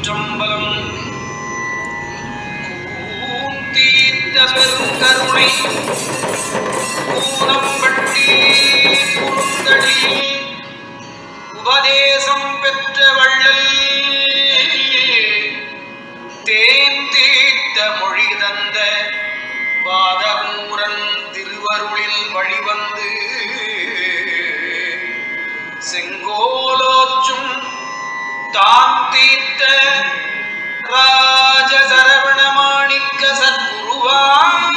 திருச்சிற்றம்பலம். கூந்தீர்த்த பெருங்கருணை கூனம்பட்டி குறுந்தடியில் உபதேசம் பெற்ற வள்ளல் தேன் தீர்த்த மொழி தந்த வாதமூரன் திருவருளில் வழிவந்து செங்கோலோச்சும் தான் தீர்த்த ராஜ சரவண மாணிக்க சத்குருவாம்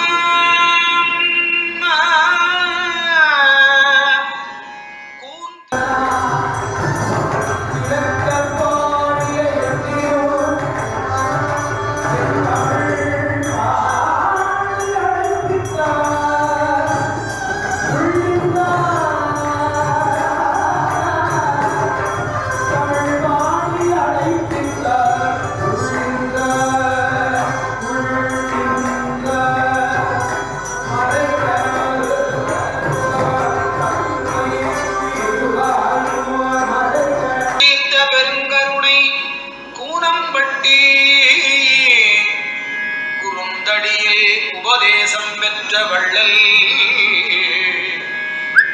உபதேசம் பெற்ற வள்ளல்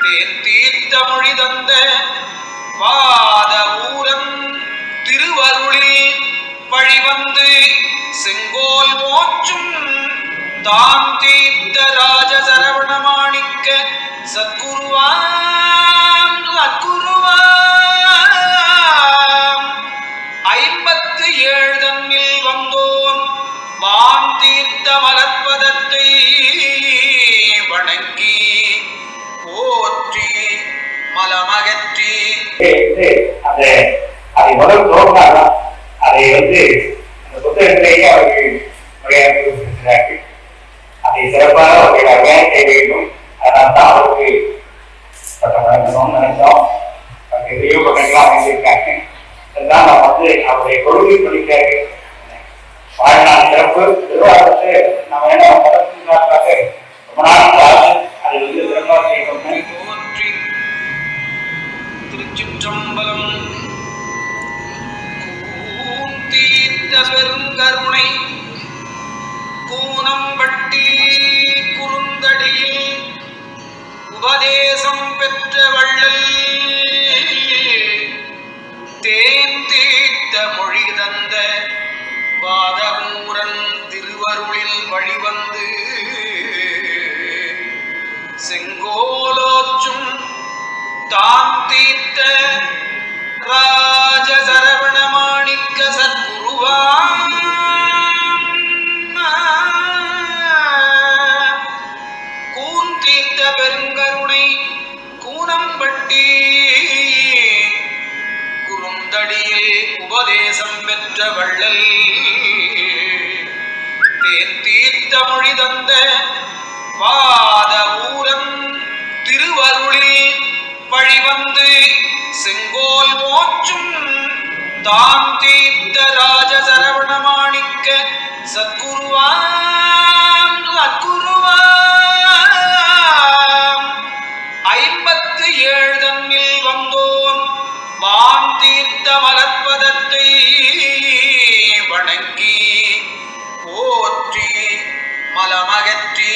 தேன் தீர்த்த மொழி தந்த வாத ஊரன் திருவருளில் வழிவந்து செங்கோல் மோச்சும் தான் தீர்த்த ராஜ சரவண மாணிக்க சத்குருவாம் அக்குருவாம் 57 தன்னில் வந்தோன் வான் தீர்த்த மலர்பதத்தை வணங்கி போற்றி மலமகற்றி அதை முதல் தோன்றாதான் அதை அந்த புத்தகத்திலேயே அவர்கள் முறையாற்றிருக்கிறார்கள். அதை சிறப்பாக அவர்கள் அபியானம் செய்ய வேண்டும். அதனால தான் அவருக்கு பட்டம் வழங்கணும்னு நினைச்சோம். பெரிய பட்டங்கள்லாம் அமைந்திருக்காங்க. அதுதான் நான் அவருடைய கொள்கை படிக்கிறார்கள். வாழ்நாள் சிறப்பு திருவாரூரத்தை நம்ம என்ன பதற்காக ரொம்ப நாள் அதை சிறப்பாக செய்யணும். போற்றி திருச்சிற்றம்பலம். கூந்தீர்த்த பெருங்கருணை கூனம்பட்டி குறுந்தடியில் உபதேசம் பெற்ற வள்ளல் தேன் தீர்த்த மொழி தந்த வாதமூரன் திருவருளில் வழிவந்து செங்கோலோச்சும் தான் தீர்த்த ராஜ சரவண மாணிக்க சத்குருவாம் கூந்தீர்த்த பெருங்கருணை கூனம்பட்டி குறுந்தடியில் உபதேசம் பெற்ற வள்ளல் தேன் தீர்த்த மொழி தந்த வாத ஊரன் திருவருளில் வழிவந்து செங்கோல் மோச்சும் தான் தீர்த்த ராஜ சரவண மாணிக்க சத்குருவாம் அக்குருவாம் 57 தன்னில் வந்தோன் வான் தீர்த்த மலர்பதத்தை வணங்கி போற்றி மலமகற்றி